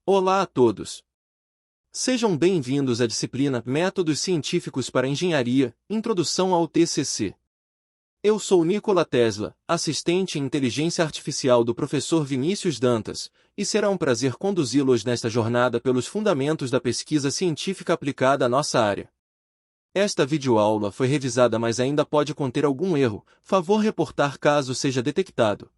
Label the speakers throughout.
Speaker 1: Olá a todos. Sejam bem-vindos à disciplina Métodos Científicos para Engenharia, Introdução ao TCC. Eu sou Nikola Tesla, assistente em inteligência artificial do professor Vinícius Dantas, e será um prazer conduzi-los nesta jornada pelos fundamentos da pesquisa científica aplicada à nossa área. Esta videoaula foi revisada, mas ainda pode conter algum erro, favor reportar caso seja detectado.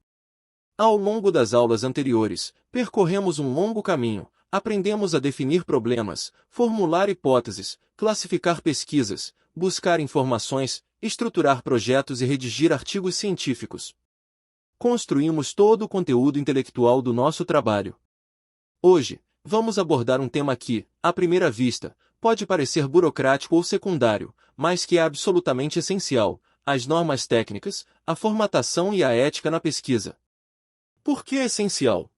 Speaker 1: Ao longo das aulas anteriores, percorremos um longo caminho, aprendemos a definir problemas, formular hipóteses, classificar pesquisas, buscar informações, estruturar projetos e redigir artigos científicos. Construímos todo o conteúdo intelectual do nosso trabalho. Hoje, vamos abordar um tema que, à primeira vista, pode parecer burocrático ou secundário, mas que é absolutamente essencial: as normas técnicas, a formatação e a ética na pesquisa. Por que é essencial?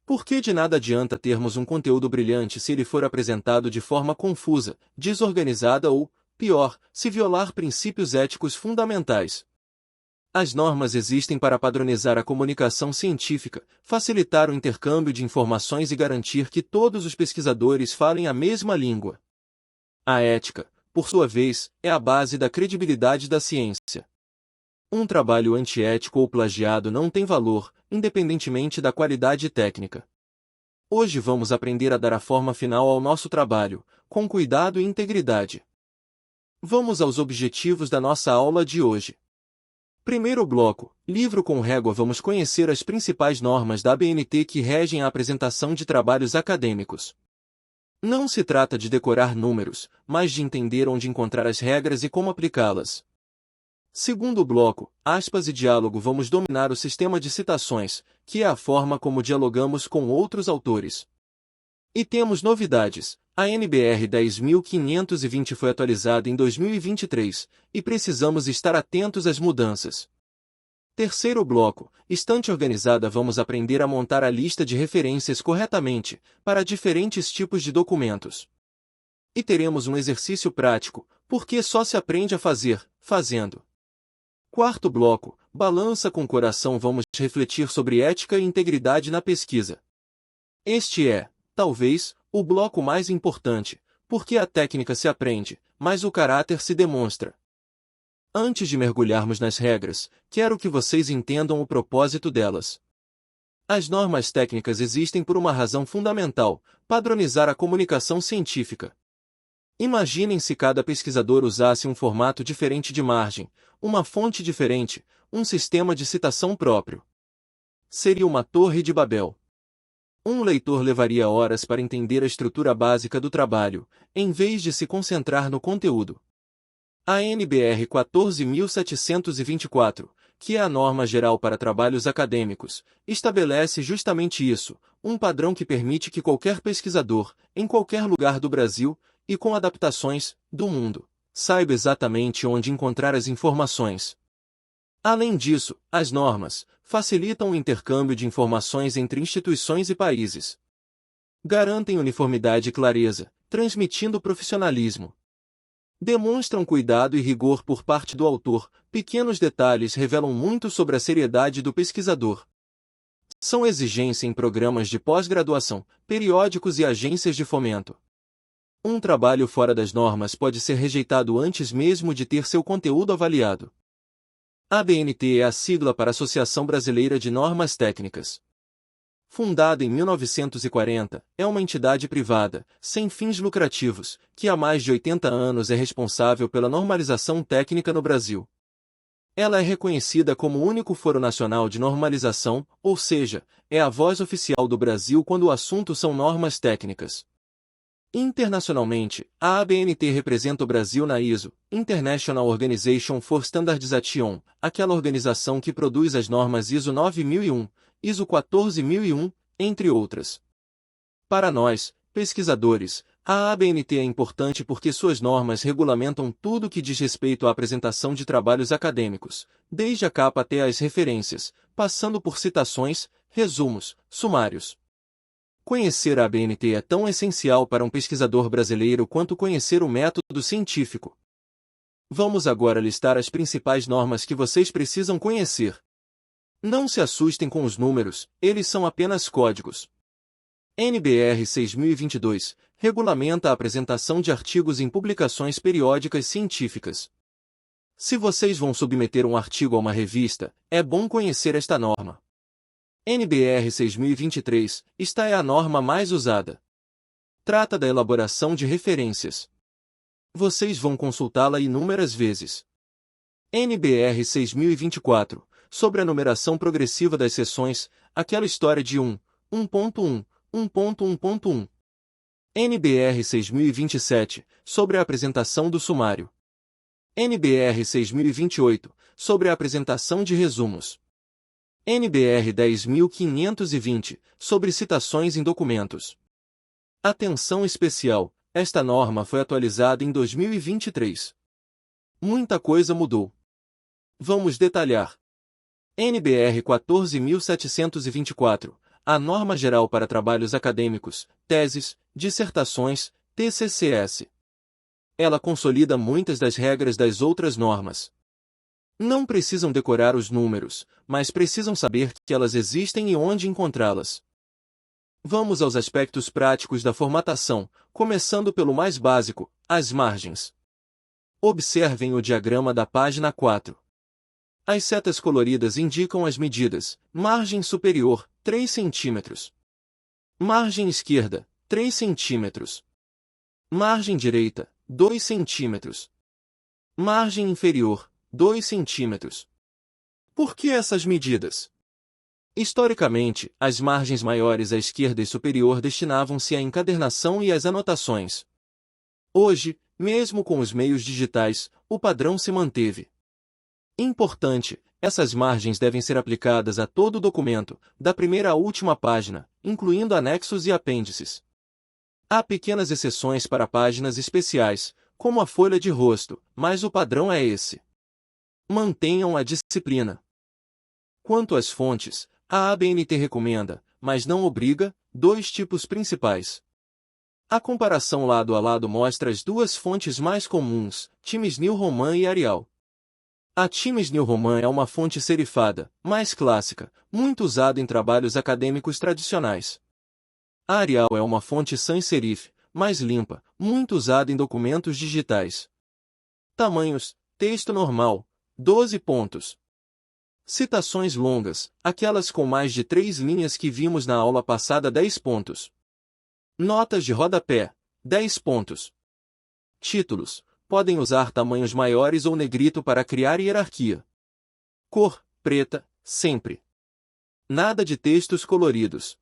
Speaker 1: Porque de nada adianta termos um conteúdo brilhante se ele for apresentado de forma confusa, desorganizada ou, pior, se violar princípios éticos fundamentais. As normas existem para padronizar a comunicação científica, facilitar o intercâmbio de informações e garantir que todos os pesquisadores falem a mesma língua. A ética, por sua vez, é a base da credibilidade da ciência. Um trabalho antiético ou plagiado não tem valor, independentemente da qualidade técnica. Hoje vamos aprender a dar a forma final ao nosso trabalho, com cuidado e integridade. Vamos aos objetivos da nossa aula de hoje. Primeiro bloco, livro com régua. Vamos conhecer as principais normas da ABNT que regem a apresentação de trabalhos acadêmicos. Não se trata de decorar números, mas de entender onde encontrar as regras e como aplicá-las. Segundo bloco, aspas e diálogo. Vamos dominar o sistema de citações, que é a forma como dialogamos com outros autores. E temos novidades. A NBR 10.520 foi atualizada em 2023, e precisamos estar atentos às mudanças. Terceiro bloco, estante organizada. Vamos aprender a montar a lista de referências corretamente, para diferentes tipos de documentos. E teremos um exercício prático, porque só se aprende a fazer, fazendo. Quarto bloco, balança com coração. Vamos refletir sobre ética e integridade na pesquisa. Este é, talvez, o bloco mais importante, porque a técnica se aprende, mas o caráter se demonstra. Antes de mergulharmos nas regras, quero que vocês entendam o propósito delas. As normas técnicas existem por uma razão fundamental: padronizar a comunicação científica. Imaginem se cada pesquisador usasse um formato diferente de margem, uma fonte diferente, um sistema de citação próprio. Seria uma torre de Babel. Um leitor levaria horas para entender a estrutura básica do trabalho, em vez de se concentrar no conteúdo. A NBR 14.724, que é a norma geral para trabalhos acadêmicos, estabelece justamente isso: um padrão que permite que qualquer pesquisador, em qualquer lugar do Brasil, e com adaptações, do mundo, saiba exatamente onde encontrar as informações. Além disso, as normas facilitam o intercâmbio de informações entre instituições e países. Garantem uniformidade e clareza, transmitindo profissionalismo. Demonstram cuidado e rigor por parte do autor. Pequenos detalhes revelam muito sobre a seriedade do pesquisador. São exigência em programas de pós-graduação, periódicos e agências de fomento. Um trabalho fora das normas pode ser rejeitado antes mesmo de ter seu conteúdo avaliado. A ABNT é a sigla para Associação Brasileira de Normas Técnicas. Fundada em 1940, é uma entidade privada, sem fins lucrativos, que há mais de 80 anos é responsável pela normalização técnica no Brasil. Ela é reconhecida como o único foro nacional de normalização, ou seja, é a voz oficial do Brasil quando o assunto são normas técnicas. Internacionalmente, a ABNT representa o Brasil na ISO, International Organization for Standardization, aquela organização que produz as normas ISO 9001, ISO 14001, entre outras. Para nós, pesquisadores, a ABNT é importante porque suas normas regulamentam tudo que diz respeito à apresentação de trabalhos acadêmicos, desde a capa até as referências, passando por citações, resumos, sumários. Conhecer a ABNT é tão essencial para um pesquisador brasileiro quanto conhecer o método científico. Vamos agora listar as principais normas que vocês precisam conhecer. Não se assustem com os números, eles são apenas códigos. NBR 6022 regulamenta a apresentação de artigos em publicações periódicas científicas. Se vocês vão submeter um artigo a uma revista, é bom conhecer esta norma. NBR 6023, esta é a norma mais usada. Trata da elaboração de referências. Vocês vão consultá-la inúmeras vezes. NBR 6024, sobre a numeração progressiva das seções, aquela história de 1.1, 1.1.1. NBR 6027, sobre a apresentação do sumário. NBR 6028, sobre a apresentação de resumos. NBR 10520, sobre citações em documentos. Atenção especial, esta norma foi atualizada em 2023. Muita coisa mudou. Vamos detalhar. NBR 14724, a norma geral para trabalhos acadêmicos, teses, dissertações, TCCS. Ela consolida muitas das regras das outras normas. Não precisam decorar os números, mas precisam saber que elas existem e onde encontrá-las. Vamos aos aspectos práticos da formatação, começando pelo mais básico, as margens. Observem o diagrama da página 4. As setas coloridas indicam as medidas: margem superior, 3 cm. Margem esquerda, 3 cm. Margem direita, 2 cm. Margem inferior, 2 cm. Por que essas medidas? Historicamente, as margens maiores à esquerda e superior destinavam-se à encadernação e às anotações. Hoje, mesmo com os meios digitais, o padrão se manteve. Importante, essas margens devem ser aplicadas a todo o documento, da primeira à última página, incluindo anexos e apêndices. Há pequenas exceções para páginas especiais, como a folha de rosto, mas o padrão é esse. Mantenham a disciplina. Quanto às fontes, a ABNT recomenda, mas não obriga, 2 tipos principais. A comparação lado a lado mostra as duas fontes mais comuns, Times New Roman e Arial. A Times New Roman é uma fonte serifada, mais clássica, muito usada em trabalhos acadêmicos tradicionais. A Arial é uma fonte sans serif, mais limpa, muito usada em documentos digitais. Tamanhos: texto normal, 12 pontos. Citações longas, aquelas com mais de 3 linhas que vimos na aula passada, 10 pontos. Notas de rodapé, 10 pontos. Títulos: podem usar tamanhos maiores ou negrito para criar hierarquia. Cor: preta, sempre. Nada de textos coloridos.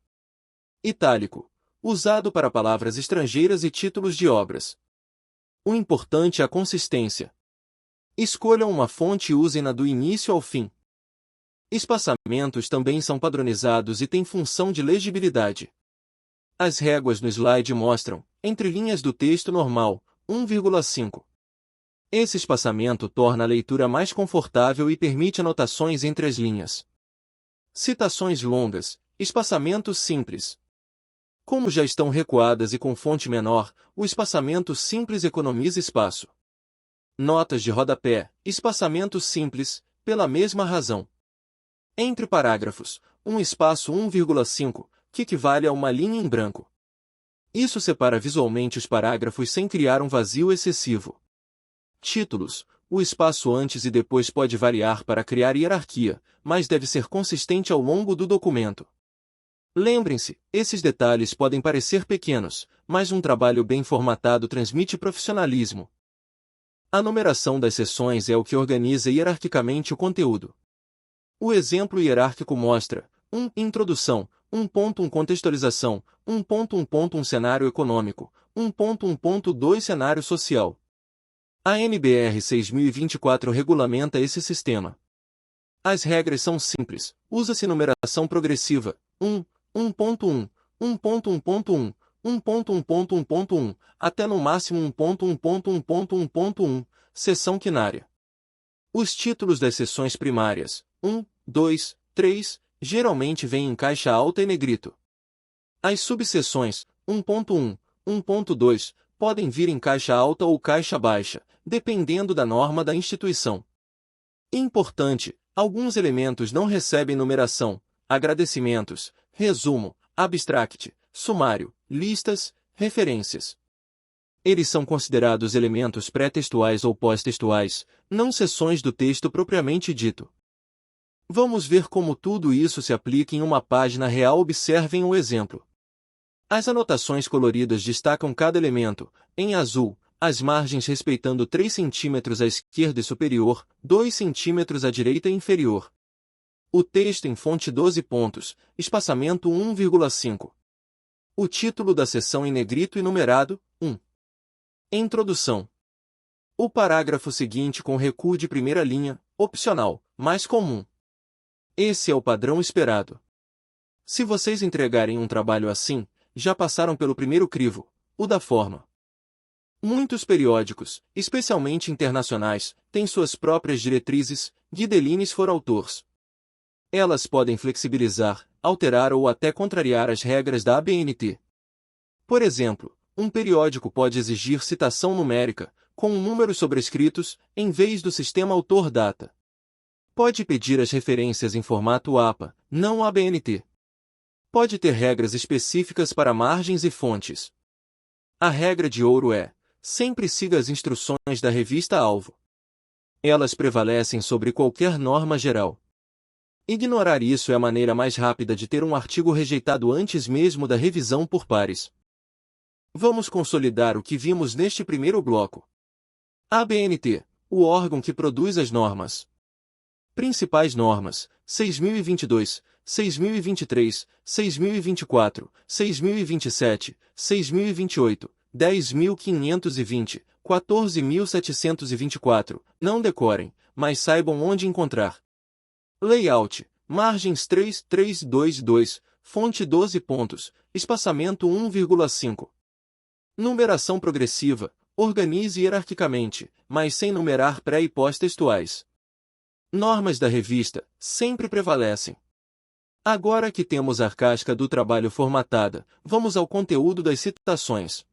Speaker 1: Itálico: usado para palavras estrangeiras e títulos de obras. O importante é a consistência. Escolham uma fonte e usem-na do início ao fim. Espaçamentos também são padronizados e têm função de legibilidade. As réguas no slide mostram, entre linhas do texto normal, 1,5. Esse espaçamento torna a leitura mais confortável e permite anotações entre as linhas. Citações longas, espaçamento simples. Como já estão recuadas e com fonte menor, o espaçamento simples economiza espaço. Notas de rodapé, espaçamento simples, pela mesma razão. Entre parágrafos, um espaço 1,5, que equivale a uma linha em branco. Isso separa visualmente os parágrafos sem criar um vazio excessivo. Títulos: o espaço antes e depois pode variar para criar hierarquia, mas deve ser consistente ao longo do documento. Lembrem-se, esses detalhes podem parecer pequenos, mas um trabalho bem formatado transmite profissionalismo. A numeração das seções é o que organiza hierarquicamente o conteúdo. O exemplo hierárquico mostra: 1. Introdução, 1.1 Contextualização, 1.1.1 Cenário econômico, 1.1.2 Cenário social. A NBR 6024 regulamenta esse sistema. As regras são simples, usa-se numeração progressiva, 1, 1.1, 1.1.1, 1.1.1.1, até no máximo 1.1.1.1.1, seção quinária. Os títulos das seções primárias, 1, 2, 3, geralmente vêm em caixa alta e negrito. As subseções, 1.1, 1.2, podem vir em caixa alta ou caixa baixa, dependendo da norma da instituição. Importante, alguns elementos não recebem numeração: agradecimentos, resumo, abstract, sumário, listas, referências. Eles são considerados elementos pré-textuais ou pós-textuais, não seções do texto propriamente dito. Vamos ver como tudo isso se aplica em uma página real. Observem o exemplo. As anotações coloridas destacam cada elemento, em azul, as margens respeitando 3 cm à esquerda e superior, 2 cm à direita e inferior. O texto em fonte 12 pontos, espaçamento 1,5. O título da seção em negrito e numerado, 1. Introdução. O parágrafo seguinte com recuo de primeira linha, opcional, mais comum. Esse é o padrão esperado. Se vocês entregarem um trabalho assim, já passaram pelo primeiro crivo, o da forma. Muitos periódicos, especialmente internacionais, têm suas próprias diretrizes, guidelines for authors. Elas podem flexibilizar, alterar ou até contrariar as regras da ABNT. Por exemplo, um periódico pode exigir citação numérica, com números sobrescritos, em vez do sistema autor-data. Pode pedir as referências em formato APA, não ABNT. Pode ter regras específicas para margens e fontes. A regra de ouro é: sempre siga as instruções da revista-alvo. Elas prevalecem sobre qualquer norma geral. Ignorar isso é a maneira mais rápida de ter um artigo rejeitado antes mesmo da revisão por pares. Vamos consolidar o que vimos neste primeiro bloco. ABNT, o órgão que produz as normas. Principais normas: 6.022, 6.023, 6.024, 6.027, 6.028, 10.520, 14.724. Não decorem, mas saibam onde encontrar. Layout: margens 3, 3, 2, 2, fonte 12 pontos, espaçamento 1,5. Numeração progressiva: organize hierarquicamente, mas sem numerar pré- e pós-textuais. Normas da revista sempre prevalecem. Agora que temos a casca do trabalho formatada, vamos ao conteúdo das citações.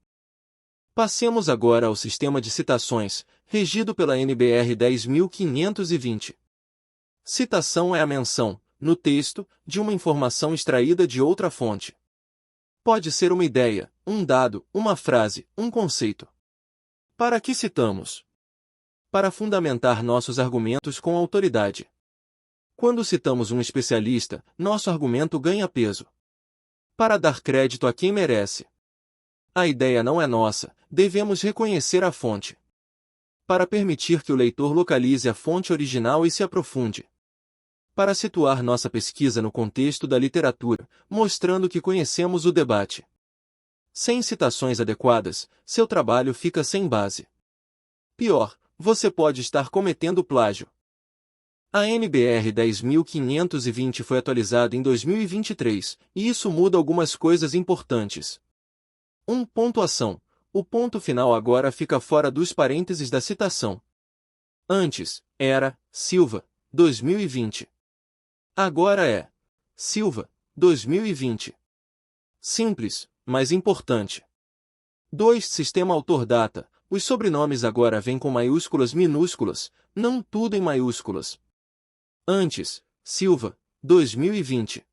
Speaker 1: Passemos agora ao sistema de citações, regido pela NBR 10.520. Citação é a menção, no texto, de uma informação extraída de outra fonte. Pode ser uma ideia, um dado, uma frase, um conceito. Para que citamos? Para fundamentar nossos argumentos com autoridade. Quando citamos um especialista, nosso argumento ganha peso. Para dar crédito a quem merece. A ideia não é nossa, devemos reconhecer a fonte. Para permitir que o leitor localize a fonte original e se aprofunde. Para situar nossa pesquisa no contexto da literatura, mostrando que conhecemos o debate. Sem citações adequadas, seu trabalho fica sem base. Pior, você pode estar cometendo plágio. A NBR 10.520 foi atualizada em 2023, e isso muda algumas coisas importantes. 1. Pontuação. O ponto final agora fica fora dos parênteses da citação. Antes, era Silva, 2020. Agora é Silva, 2020. Simples, mas importante. 2. Sistema autor-data. Os sobrenomes agora vêm com maiúsculas minúsculas, não tudo em maiúsculas. Antes, Silva, 2020.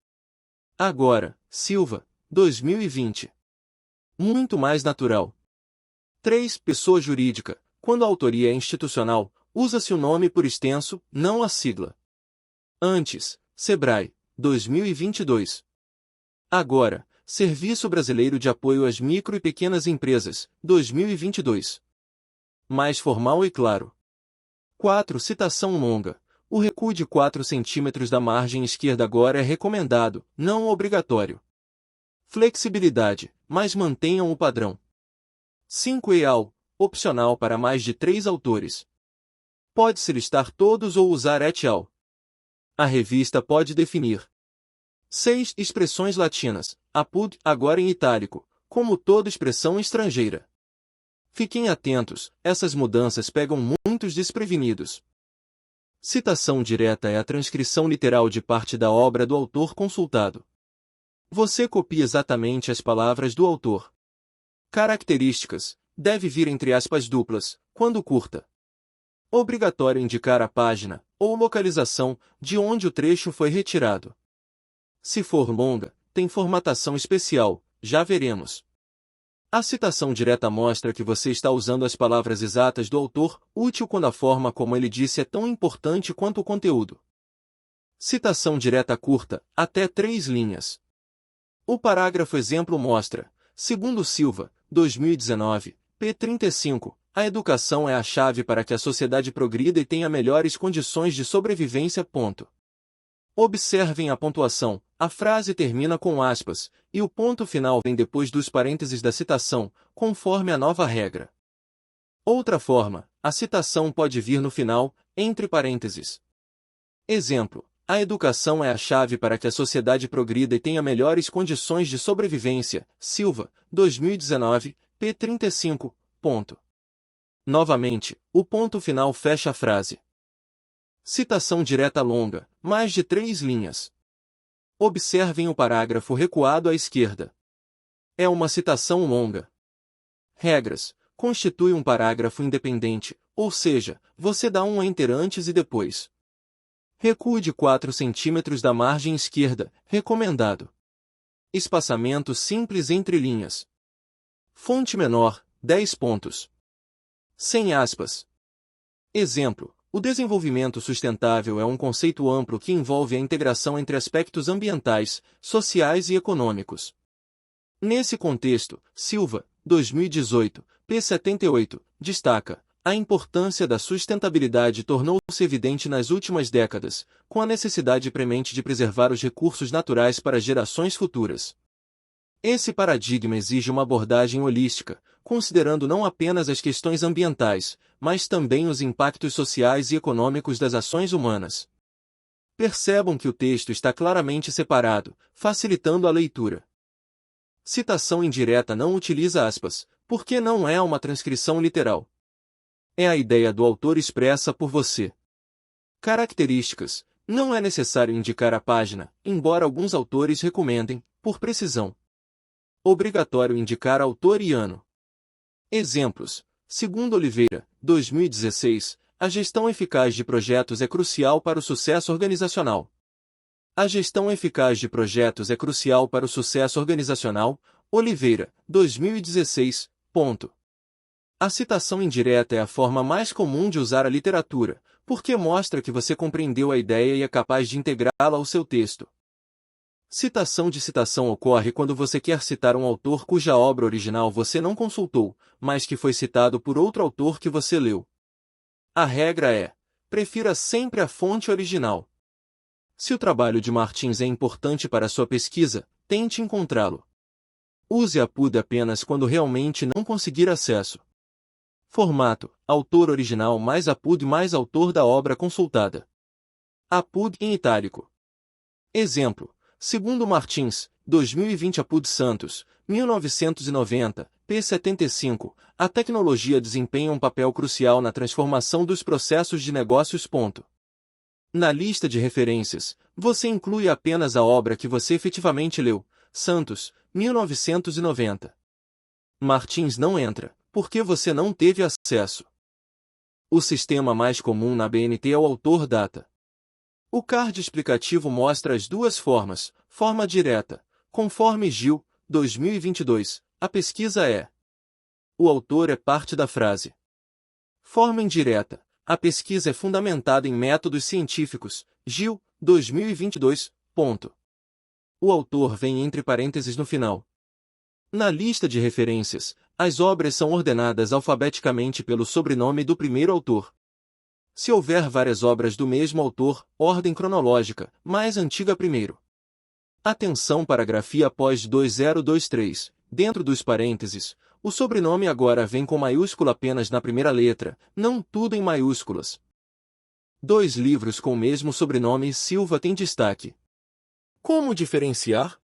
Speaker 1: Agora, Silva, 2020. Muito mais natural. 3. Pessoa jurídica. Quando a autoria é institucional, usa-se o nome por extenso, não a sigla. Antes, Sebrae, 2022. Agora, Serviço Brasileiro de Apoio às Micro e Pequenas Empresas, 2022. Mais formal e claro. 4. Citação longa. O recuo de 4 cm da margem esquerda agora é recomendado, não obrigatório. Flexibilidade, mas mantenham o padrão. 5. EAL, opcional para mais de 3 autores. Pode-se listar todos ou usar et al. A revista pode definir. 6. Expressões latinas, apud, agora em itálico, como toda expressão estrangeira. Fiquem atentos, essas mudanças pegam muitos desprevenidos. Citação direta é a transcrição literal de parte da obra do autor consultado. Você copia exatamente as palavras do autor. Características: deve vir entre aspas duplas, quando curta. Obrigatório indicar a página, ou localização, de onde o trecho foi retirado. Se for longa, tem formatação especial, já veremos. A citação direta mostra que você está usando as palavras exatas do autor, útil quando a forma como ele disse é tão importante quanto o conteúdo. Citação direta curta, até 3 linhas. O parágrafo exemplo mostra, segundo Silva, 2019, p. 35, a educação é a chave para que a sociedade progrida e tenha melhores condições de sobrevivência. Ponto. Observem a pontuação, a frase termina com aspas, e o ponto final vem depois dos parênteses da citação, conforme a nova regra. Outra forma, a citação pode vir no final, entre parênteses. Exemplo, a educação é a chave para que a sociedade progrida e tenha melhores condições de sobrevivência, Silva, 2019, p. 35, ponto. Novamente, o ponto final fecha a frase. Citação direta longa, mais de 3 linhas. Observem o parágrafo recuado à esquerda. É uma citação longa. Regras. Constitui um parágrafo independente, ou seja, você dá um enter antes e depois. Recue de 4 cm da margem esquerda, recomendado. Espaçamento simples entre linhas. Fonte menor, 10 pontos. Sem aspas. Exemplo. O desenvolvimento sustentável é um conceito amplo que envolve a integração entre aspectos ambientais, sociais e econômicos. Nesse contexto, Silva, 2018, p. 78, destaca: a importância da sustentabilidade tornou-se evidente nas últimas décadas, com a necessidade premente de preservar os recursos naturais para gerações futuras. Esse paradigma exige uma abordagem holística, considerando não apenas as questões ambientais, mas também os impactos sociais e econômicos das ações humanas. Percebam que o texto está claramente separado, facilitando a leitura. Citação indireta não utiliza aspas, porque não é uma transcrição literal. É a ideia do autor expressa por você. Características. Não é necessário indicar a página, embora alguns autores recomendem, por precisão. Obrigatório indicar autor e ano. Exemplos. Segundo Oliveira, 2016, a gestão eficaz de projetos é crucial para o sucesso organizacional. A gestão eficaz de projetos é crucial para o sucesso organizacional, Oliveira, 2016, ponto. A citação indireta é a forma mais comum de usar a literatura, porque mostra que você compreendeu a ideia e é capaz de integrá-la ao seu texto. Citação de citação ocorre quando você quer citar um autor cuja obra original você não consultou, mas que foi citado por outro autor que você leu. A regra é: prefira sempre a fonte original. Se o trabalho de Martins é importante para a sua pesquisa, tente encontrá-lo. Use a PUD apenas quando realmente não conseguir acesso. Formato: autor original mais a PUD mais autor da obra consultada. A PUD em itálico. Exemplo. Segundo Martins, 2020 a PUD Santos, 1990, p. 75, a tecnologia desempenha um papel crucial na transformação dos processos de negócios. Na lista de referências, você inclui apenas a obra que você efetivamente leu, Santos, 1990. Martins não entra, porque você não teve acesso. O sistema mais comum na BNT é o autor data. O card explicativo mostra as duas formas. Forma direta. Conforme Gil, 2022, a pesquisa é. O autor é parte da frase. Forma indireta. A pesquisa é fundamentada em métodos científicos. Gil, 2022, ponto. O autor vem entre parênteses no final. Na lista de referências, as obras são ordenadas alfabeticamente pelo sobrenome do primeiro autor. Se houver várias obras do mesmo autor, ordem cronológica, mais antiga primeiro. Atenção para a grafia após 2023, dentro dos parênteses, o sobrenome agora vem com maiúscula apenas na primeira letra, não tudo em maiúsculas. 2 livros com o mesmo sobrenome Silva têm destaque. Como diferenciar?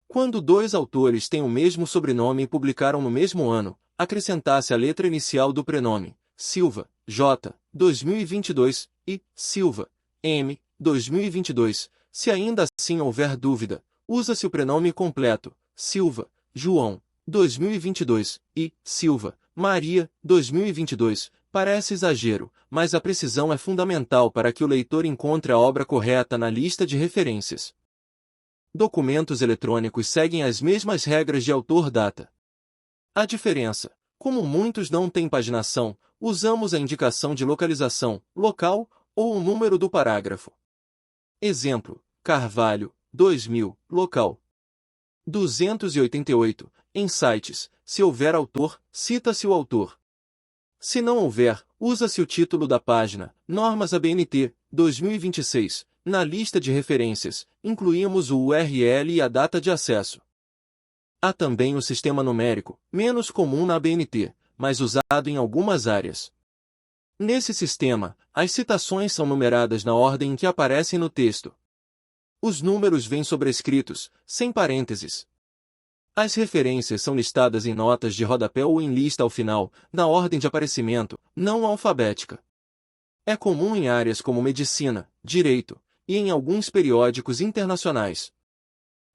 Speaker 1: Quando 2 autores têm o mesmo sobrenome e publicaram no mesmo ano, acrescentasse a letra inicial do prenome, Silva, J, 2022, e Silva, M, 2022. Se ainda assim houver dúvida, usa-se o prenome completo, Silva, João, 2022, e Silva, Maria, 2022. Parece exagero, mas a precisão é fundamental para que o leitor encontre a obra correta na lista de referências. Documentos eletrônicos seguem as mesmas regras de autor-data. A diferença: como muitos não têm paginação, usamos a indicação de localização, local, ou o número do parágrafo. Exemplo: Carvalho, 2000, local. 288, em sites, se houver autor, cita-se o autor. Se não houver, usa-se o título da página, Normas ABNT, 2026, na lista de referências, incluímos o URL e a data de acesso. Há também o sistema numérico, menos comum na ABNT, mas usado em algumas áreas. Nesse sistema, as citações são numeradas na ordem em que aparecem no texto. Os números vêm sobrescritos, sem parênteses. As referências são listadas em notas de rodapé ou em lista ao final, na ordem de aparecimento, não alfabética. É comum em áreas como medicina, direito, e em alguns periódicos internacionais.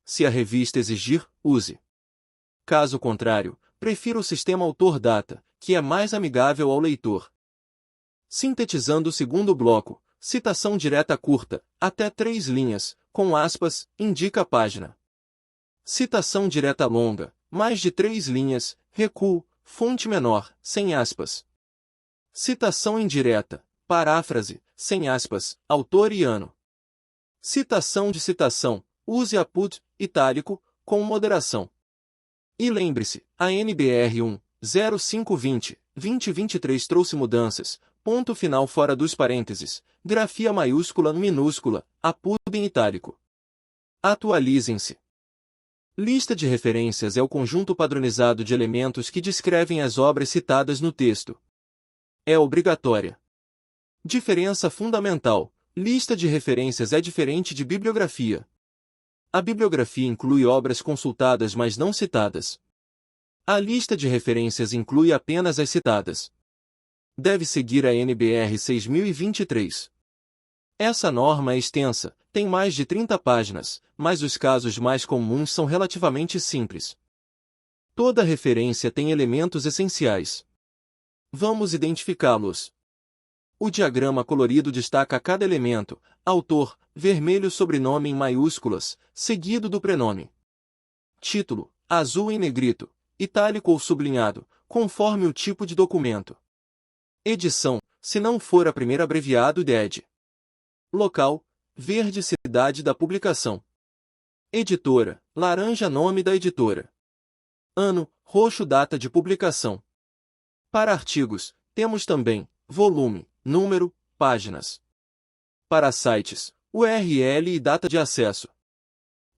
Speaker 1: Se a revista exigir, use. Caso contrário, prefira o sistema autor-data, que é mais amigável ao leitor. Sintetizando o segundo bloco, citação direta curta, até 3 linhas, com aspas, indica a página. Citação direta longa, mais de 3 linhas, recuo, fonte menor, sem aspas. Citação indireta, paráfrase, sem aspas, autor e ano. Citação de citação, use a PUD, itálico, com moderação. E lembre-se, a NBR 1.0520/2023 trouxe mudanças, ponto final fora dos parênteses, grafia maiúscula minúscula, a PUD em itálico. Atualizem-se. Lista de referências é o conjunto padronizado de elementos que descrevem as obras citadas no texto. É obrigatória. Diferença fundamental: lista de referências é diferente de bibliografia. A bibliografia inclui obras consultadas mas não citadas. A lista de referências inclui apenas as citadas. Deve seguir a NBR 6023. Essa norma é extensa, tem mais de 30 páginas, mas os casos mais comuns são relativamente simples. Toda referência tem elementos essenciais. Vamos identificá-los. O diagrama colorido destaca cada elemento, autor, vermelho sobrenome em maiúsculas, seguido do prenome. Título, azul em negrito, itálico ou sublinhado, conforme o tipo de documento. Edição, se não for a primeira abreviado de ed. Local, verde cidade da publicação. Editora, laranja nome da editora. Ano, roxo data de publicação. Para artigos, temos também, volume, número, páginas. Para sites, URL e data de acesso.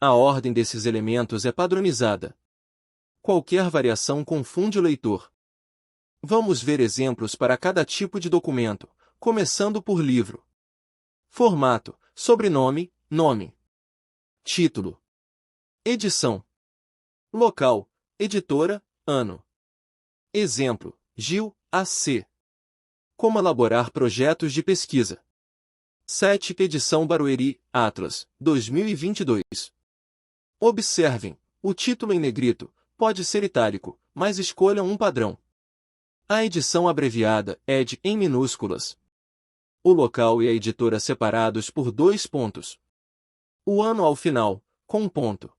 Speaker 1: A ordem desses elementos é padronizada. Qualquer variação confunde o leitor. Vamos ver exemplos para cada tipo de documento, começando por livro. Formato, sobrenome, nome. Título. Edição. Local, editora, ano. Exemplo, Gil, AC. Como elaborar projetos de pesquisa. 7. Edição Barueri, Atlas, 2022. Observem, o título em negrito pode ser itálico, mas escolham um padrão. A edição abreviada, ed, em minúsculas. O local e a editora separados por 2 pontos. O ano ao final, com ponto.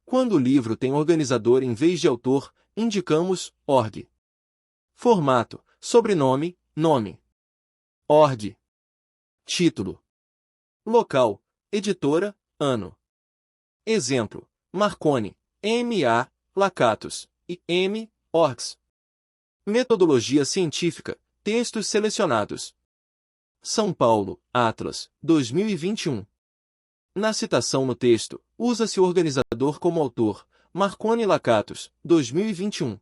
Speaker 1: Quando o livro tem organizador em vez de autor, indicamos org. Formato, sobrenome, nome. Org. Título. Local, editora, ano. Exemplo, Marconi, M.A., Lacatus, e M. Orgs. Metodologia científica, textos selecionados. São Paulo, Atlas, 2021. Na citação no texto, usa-se o organizador como autor, Marconi Lacatus, 2021.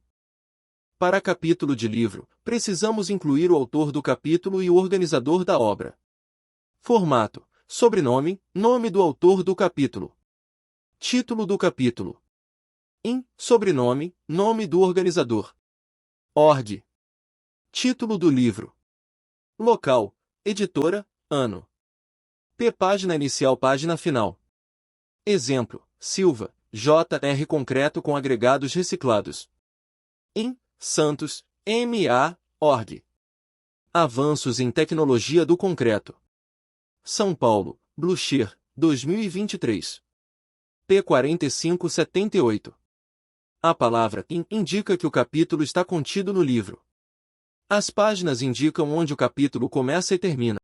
Speaker 1: Para capítulo de livro, precisamos incluir o autor do capítulo e o organizador da obra. Formato, sobrenome, nome do autor do capítulo. Título do capítulo. Sobrenome, nome do organizador. Org. Título do livro. Local, editora, ano. Página inicial, página final. Exemplo, Silva, J.R. concreto com agregados reciclados. Santos, M.A., org. Avanços em tecnologia do concreto. São Paulo, Blucher, 2023. p. 4578. A palavra in indica que o capítulo está contido no livro. As páginas indicam onde o capítulo começa e termina.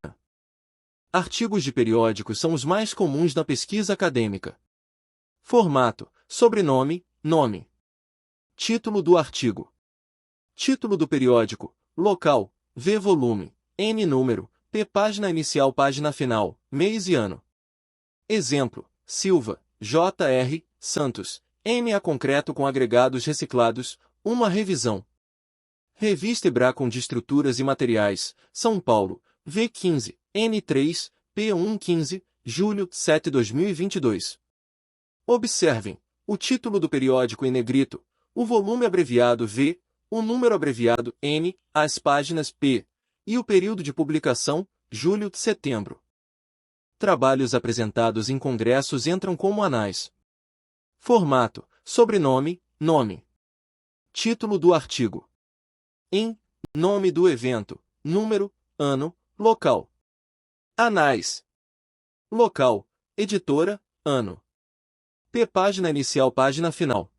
Speaker 1: Artigos de periódicos são os mais comuns na pesquisa acadêmica. Formato: sobrenome, nome. Título do artigo. Título do periódico: local, V volume, N número, P página inicial página final, mês e ano. Exemplo: Silva, J.R., Santos, M.A. concreto com agregados reciclados, uma revisão. Revista Ebracon de Estruturas e Materiais, São Paulo, V15, N3, P115, julho 7, 2022. Observem: o título do periódico em negrito, o volume abreviado V, o número abreviado N, as páginas P, e o período de publicação, julho-setembro. Trabalhos apresentados em congressos entram como anais. Formato: sobrenome, nome. Título do artigo. Nome do evento, número, ano, local. Anais. Local: editora, ano. P página inicial página final.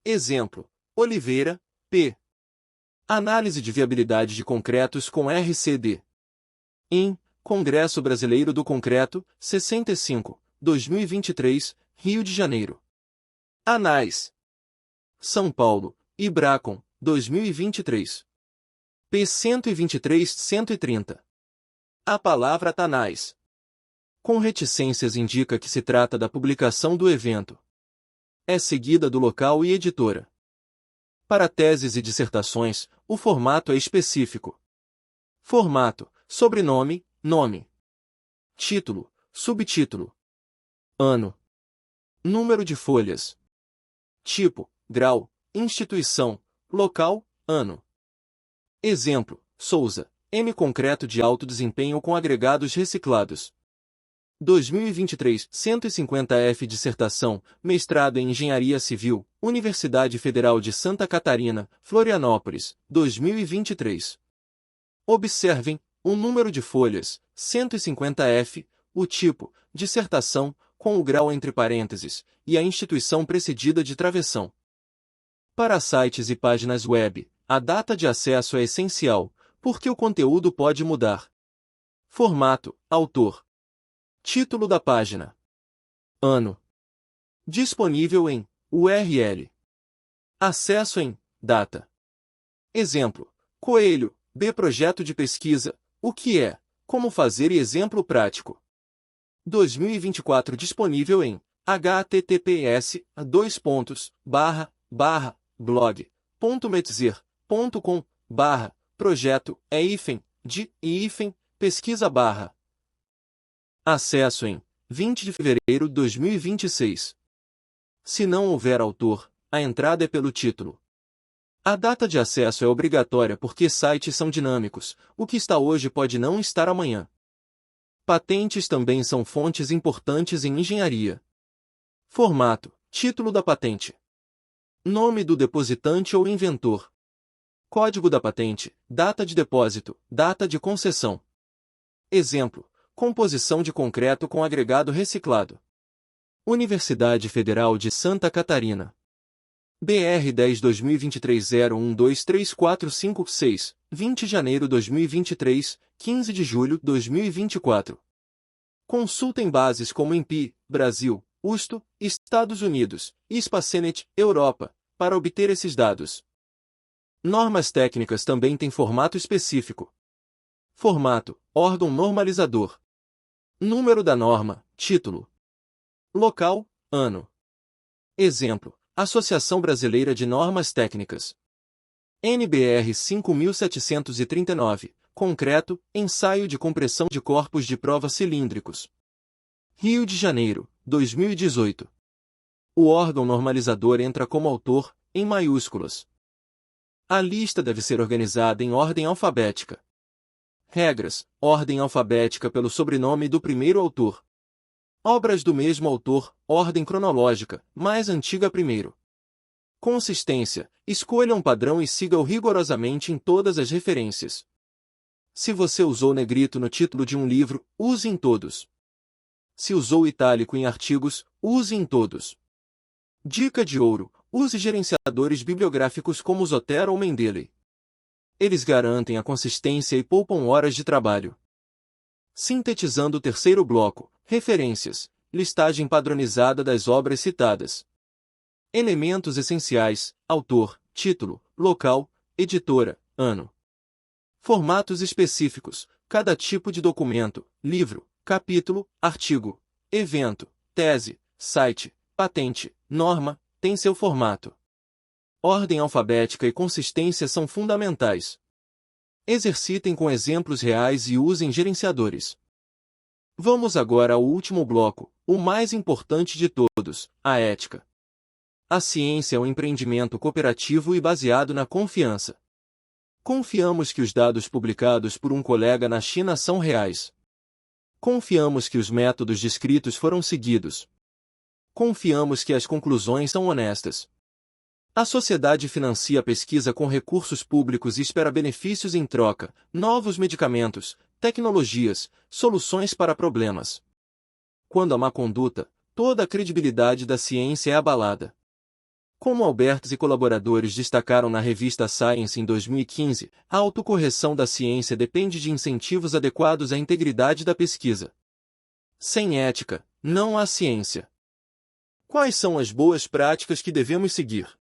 Speaker 1: Exemplo: Oliveira, P. Análise de viabilidade de concretos com RCD. Congresso Brasileiro do Concreto, 65, 2023, Rio de Janeiro. Anais. São Paulo, Ebracon, 2023. P 123-130. A palavra Tanais. Com reticências indica que se trata da publicação do evento. É seguida do local e editora. Para teses e dissertações, o formato é específico. Formato: sobrenome, nome. Título, subtítulo. Ano. Número de folhas. Tipo, grau, instituição, local, ano. Exemplo: Souza, M. Concreto de alto desempenho com agregados reciclados. 2023, 150F Dissertação, mestrado em Engenharia Civil, Universidade Federal de Santa Catarina, Florianópolis, 2023. Observem: o número de folhas, 150F, o tipo, dissertação, com o grau entre parênteses, e a instituição precedida de travessão. Para sites e páginas web, a data de acesso é essencial, porque o conteúdo pode mudar. Formato: autor. Título da página. Ano. Disponível em URL. Acesso em data. Exemplo: Coelho, B. Projeto de pesquisa, o que é, como fazer e exemplo prático. 2024 disponível em https://blog.metzer.com/projeto Acesso em 20 de fevereiro de 2026. Se não houver autor, a entrada é pelo título. A data de acesso é obrigatória porque sites são dinâmicos, o que está hoje pode não estar amanhã. Patentes também são fontes importantes em engenharia. Formato: título da patente. Nome do depositante ou inventor. Código da patente, data de depósito, data de concessão. Exemplo: composição de concreto com agregado reciclado. Universidade Federal de Santa Catarina. BR 10-2023-01234556, 20 de janeiro 2023, 15 de julho 2024. Consultem bases como INPI, Brasil, USTO, Estados Unidos, e Spacenet, Europa, para obter esses dados. Normas técnicas também têm formato específico. Formato: órgão normalizador. Número da norma, título. Local, ano. Exemplo: Associação Brasileira de Normas Técnicas. NBR 5739, concreto, ensaio de compressão de corpos de prova cilíndricos. Rio de Janeiro, 2018. O órgão normalizador entra como autor, em maiúsculas. A lista deve ser organizada em ordem alfabética. Regras: ordem alfabética pelo sobrenome do primeiro autor. Obras do mesmo autor, ordem cronológica, mais antiga primeiro. Consistência: escolha um padrão e siga-o rigorosamente em todas as referências. Se você usou negrito no título de um livro, use em todos. Se usou itálico em artigos, use em todos. Dica de ouro: use gerenciadores bibliográficos como Zotero ou Mendeley. Eles garantem a consistência e poupam horas de trabalho. Sintetizando o terceiro bloco: referências, listagem padronizada das obras citadas. Elementos essenciais: autor, título, local, editora, ano. Formatos específicos: cada tipo de documento, livro, capítulo, artigo, evento, tese, site, patente, norma, tem seu formato. Ordem alfabética e consistência são fundamentais. Exercitem com exemplos reais e usem gerenciadores. Vamos agora ao último bloco, o mais importante de todos: a ética. A ciência é um empreendimento cooperativo e baseado na confiança. Confiamos que os dados publicados por um colega na China são reais. Confiamos que os métodos descritos foram seguidos. Confiamos que as conclusões são honestas. A sociedade financia a pesquisa com recursos públicos e espera benefícios em troca: novos medicamentos, tecnologias, soluções para problemas. Quando há má conduta, toda a credibilidade da ciência é abalada. Como Alberts e colaboradores destacaram na revista Science em 2015, a autocorreção da ciência depende de incentivos adequados à integridade da pesquisa. Sem ética, não há ciência. Quais são as boas práticas que devemos seguir?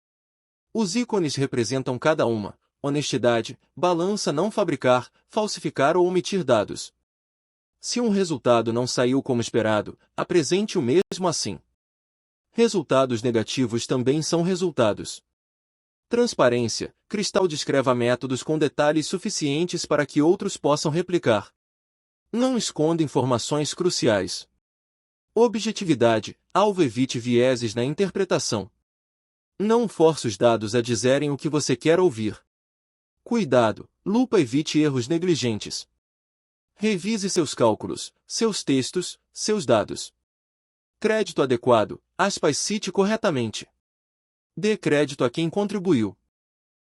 Speaker 1: Os ícones representam cada uma: honestidade, balança, não fabricar, falsificar ou omitir dados. Se um resultado não saiu como esperado, apresente-o mesmo assim. Resultados negativos também são resultados. Transparência: Cristal descreva métodos com detalhes suficientes para que outros possam replicar. Não esconda informações cruciais. Objetividade: alvo, evite vieses na interpretação. Não force os dados a dizerem o que você quer ouvir. Cuidado: lupa, evite erros negligentes. Revise seus cálculos, seus textos, seus dados. Crédito adequado: cite corretamente. Dê crédito a quem contribuiu.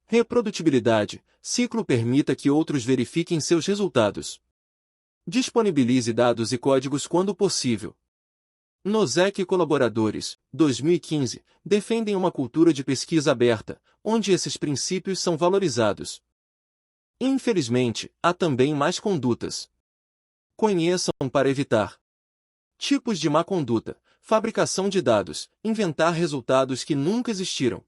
Speaker 1: Reprodutibilidade: ciclo, permita que outros verifiquem seus resultados. Disponibilize dados e códigos quando possível. Nosek e colaboradores, 2015, defendem uma cultura de pesquisa aberta, onde esses princípios são valorizados. Infelizmente, há também más condutas. Conheçam para evitar. Tipos de má conduta: fabricação de dados, inventar resultados que nunca existiram.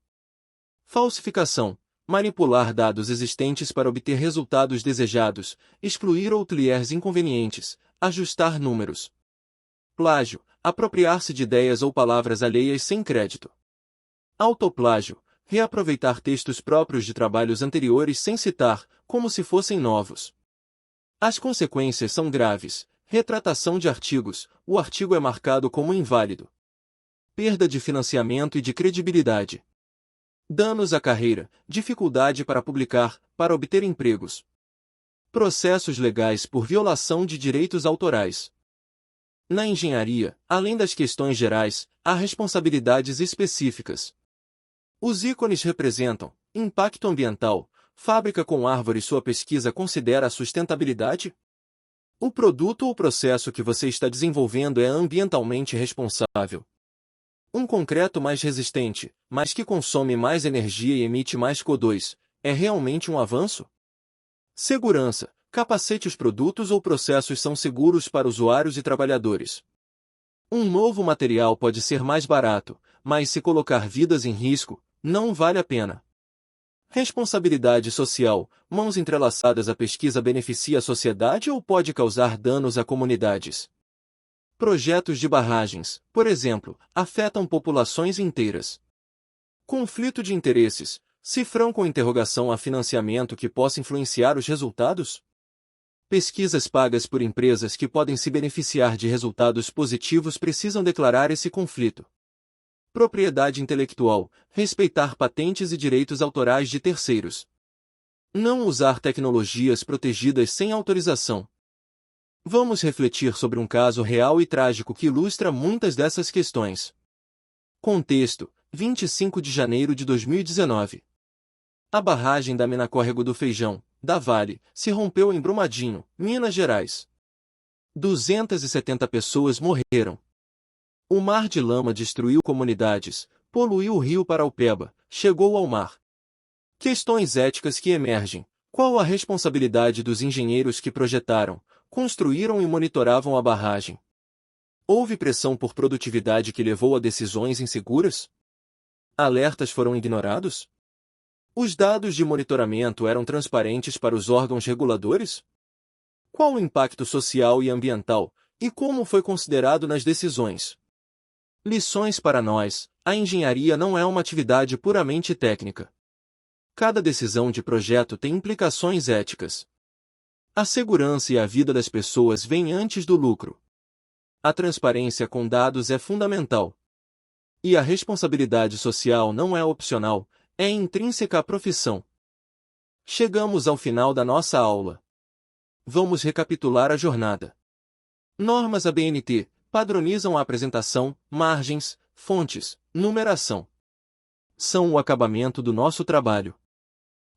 Speaker 1: Falsificação: manipular dados existentes para obter resultados desejados, excluir outliers inconvenientes, ajustar números. Plágio: apropriar-se de ideias ou palavras alheias sem crédito. Autoplágio: reaproveitar textos próprios de trabalhos anteriores sem citar, como se fossem novos. As consequências são graves. Retratação de artigos: o artigo é marcado como inválido. Perda de financiamento e de credibilidade. Danos à carreira: dificuldade para publicar, para obter empregos. Processos legais por violação de direitos autorais. Na engenharia, além das questões gerais, há responsabilidades específicas. Os ícones representam: impacto ambiental: fábrica com árvore, sua pesquisa considera a sustentabilidade? O produto ou processo que você está desenvolvendo é ambientalmente responsável? Um concreto mais resistente, mas que consome mais energia e emite mais CO2, é realmente um avanço? Segurança: capacete, os produtos ou processos são seguros para usuários e trabalhadores. Um novo material pode ser mais barato, mas se colocar vidas em risco, não vale a pena. Responsabilidade social: mãos entrelaçadas, a pesquisa beneficia a sociedade ou pode causar danos a comunidades? Projetos de barragens, por exemplo, afetam populações inteiras. Conflito de interesses: cifrão com interrogação a financiamento que possa influenciar os resultados? Pesquisas pagas por empresas que podem se beneficiar de resultados positivos precisam declarar esse conflito. Propriedade intelectual: respeitar patentes e direitos autorais de terceiros. Não usar tecnologias protegidas sem autorização. Vamos refletir sobre um caso real e trágico que ilustra muitas dessas questões. Contexto: 25 de janeiro de 2019. A barragem da mina Córrego do Feijão, da Vale, se rompeu em Brumadinho, Minas Gerais. 270 pessoas morreram. O mar de lama destruiu comunidades, poluiu o rio Paraupeba, chegou ao mar. Questões éticas que emergem. Qual a responsabilidade dos engenheiros que projetaram, construíram e monitoravam a barragem? Houve pressão por produtividade que levou a decisões inseguras? Alertas foram ignorados? Os dados de monitoramento eram transparentes para os órgãos reguladores? Qual o impacto social e ambiental, e como foi considerado nas decisões? Lições para nós: a engenharia não é uma atividade puramente técnica. Cada decisão de projeto tem implicações éticas. A segurança e a vida das pessoas vêm antes do lucro. A transparência com dados é fundamental. E a responsabilidade social não é opcional, é intrínseca à profissão. Chegamos ao final da nossa aula. Vamos recapitular a jornada. Normas ABNT padronizam a apresentação, margens, fontes, numeração. São o acabamento do nosso trabalho.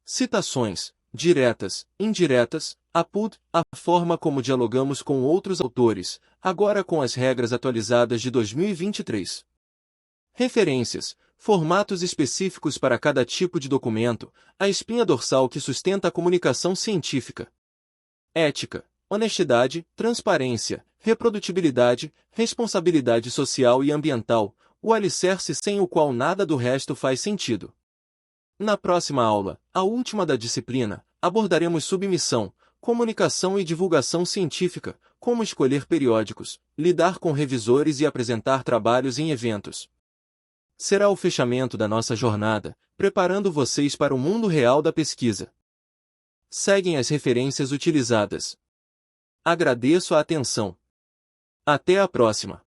Speaker 1: Citações, diretas, indiretas, APUD, a forma como dialogamos com outros autores, agora com as regras atualizadas de 2023. Referências, formatos específicos para cada tipo de documento, a espinha dorsal que sustenta a comunicação científica. Ética, honestidade, transparência, reprodutibilidade, responsabilidade social e ambiental, o alicerce sem o qual nada do resto faz sentido. Na próxima aula, a última da disciplina, abordaremos submissão, comunicação e divulgação científica, como escolher periódicos, lidar com revisores e apresentar trabalhos em eventos. Será o fechamento da nossa jornada, preparando vocês para o mundo real da pesquisa. Seguem as referências utilizadas. Agradeço a atenção. Até a próxima!